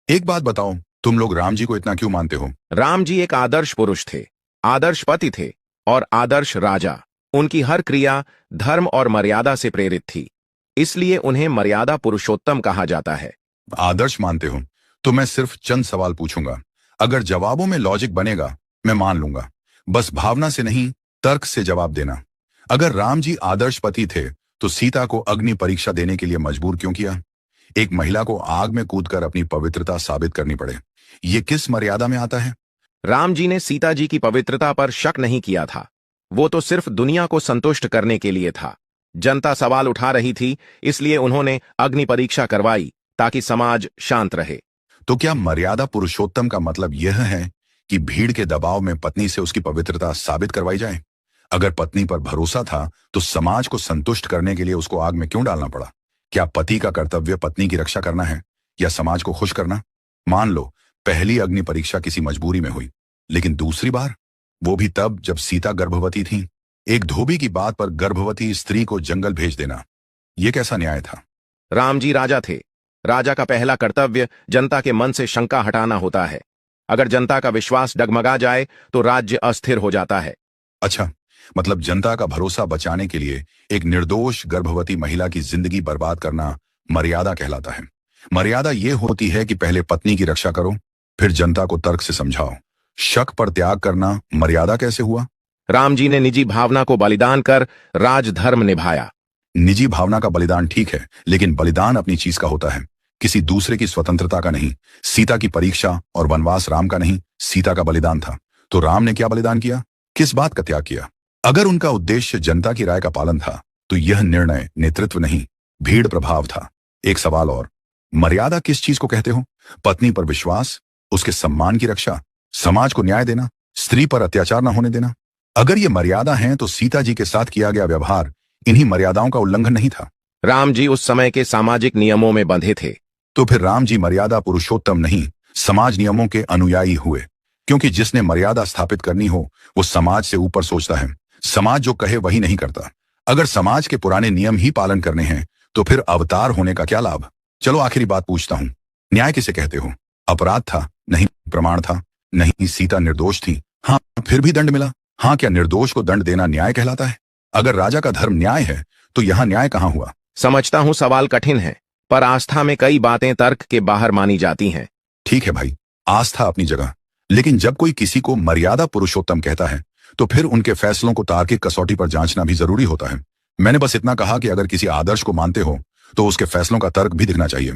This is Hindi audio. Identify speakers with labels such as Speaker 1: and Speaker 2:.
Speaker 1: एक बात बताओ, तुम लोग राम जी को इतना क्यों मानते हो?
Speaker 2: राम जी एक आदर्श पुरुष थे, आदर्श पति थे और आदर्श राजा। उनकी हर क्रिया धर्म और मर्यादा से प्रेरित थी, इसलिए उन्हें मर्यादा पुरुषोत्तम कहा जाता है।
Speaker 1: आदर्श मानते हो तो मैं सिर्फ चंद सवाल पूछूंगा। अगर जवाबों में लॉजिक बनेगा, मैं मान लूंगा। बस भावना से नहीं, तर्क से जवाब देना। अगर राम जी आदर्श पति थे, तो सीता को अग्नि परीक्षा देने के लिए मजबूर क्यों किया? एक महिला को आग में कूदकर अपनी पवित्रता साबित करनी पड़े, ये किस मर्यादा में आता है?
Speaker 2: राम जी ने सीता जी की पवित्रता पर शक नहीं किया था। वो तो सिर्फ दुनिया को संतुष्ट करने के लिए था। जनता सवाल उठा रही थी, इसलिए उन्होंने अग्नि परीक्षा करवाई ताकि समाज शांत रहे।
Speaker 1: तो क्या मर्यादा पुरुषोत्तम का मतलब यह है कि भीड़ के दबाव में पत्नी से उसकी पवित्रता साबित करवाई जाए? अगर पत्नी पर भरोसा था, तो समाज को संतुष्ट करने के लिए उसको आग में क्यों डालना पड़ा? क्या पति का कर्तव्य पत्नी की रक्षा करना है या समाज को खुश करना? मान लो पहली अग्नि परीक्षा किसी मजबूरी में हुई, लेकिन दूसरी बार, वो भी तब जब सीता गर्भवती थी। एक धोबी की बात पर गर्भवती स्त्री को जंगल भेज देना, यह कैसा न्याय था?
Speaker 2: राम जी राजा थे। राजा का पहला कर्तव्य जनता के मन से शंका हटाना होता है। अगर जनता का विश्वास डगमगा जाए तो राज्य अस्थिर हो जाता है।
Speaker 1: अच्छा, मतलब जनता का भरोसा बचाने के लिए एक निर्दोष गर्भवती महिला की जिंदगी बर्बाद करना मर्यादा कहलाता है। मर्यादा यह होती है कि पहले पत्नी की रक्षा करो, फिर जनता को तर्क से समझाओ। शक पर त्याग करना मर्यादा कैसे हुआ?
Speaker 2: राम जी ने निजी भावना को बलिदान कर राजधर्म निभाया।
Speaker 1: निजी भावना का बलिदान ठीक है, लेकिन बलिदान अपनी चीज का होता है, किसी दूसरे की स्वतंत्रता का नहीं। सीता की परीक्षा और वनवास राम का नहीं, सीता का बलिदान था। तो राम ने क्या बलिदान किया? किस बात का त्याग किया? अगर उनका उद्देश्य जनता की राय का पालन था, तो यह निर्णय नेतृत्व नहीं, भीड़ प्रभाव था। एक सवाल और, मर्यादा किस चीज को कहते हो? पत्नी पर विश्वास, उसके सम्मान की रक्षा, समाज को न्याय देना, स्त्री पर अत्याचार न होने देना। अगर ये मर्यादा है, तो सीता जी के साथ किया गया व्यवहार इन्हीं मर्यादाओं का उल्लंघन नहीं था।
Speaker 2: राम जी उस समय के सामाजिक नियमों में बंधे थे।
Speaker 1: तो फिर राम जी मर्यादा पुरुषोत्तम नहीं, समाज नियमों के अनुयायी हुए। क्योंकि जिसने मर्यादा स्थापित करनी हो, वो समाज से ऊपर सोचता है। समाज जो कहे वही नहीं करता। अगर समाज के पुराने नियम ही पालन करने हैं, तो फिर अवतार होने का क्या लाभ? चलो आखिरी बात पूछता हूं, न्याय किसे कहते हो? अपराध था? नहीं। प्रमाण था? नहीं। सीता निर्दोष थी? हाँ, फिर भी दंड मिला। हाँ, क्या निर्दोष को दंड देना न्याय कहलाता है? अगर राजा का धर्म न्याय है, तो यहाँ न्याय कहाँ हुआ?
Speaker 2: समझता हूं सवाल कठिन है, पर आस्था में कई बातें तर्क के बाहर मानी जाती हैं।
Speaker 1: ठीक है भाई, आस्था अपनी जगह, लेकिन जब कोई किसी को मर्यादा पुरुषोत्तम कहता है, तो फिर उनके फैसलों को तार्किक कसौटी पर जांचना भी जरूरी होता है। मैंने बस इतना कहा कि अगर किसी आदर्श को मानते हो, तो उसके फैसलों का तर्क भी दिखना चाहिए।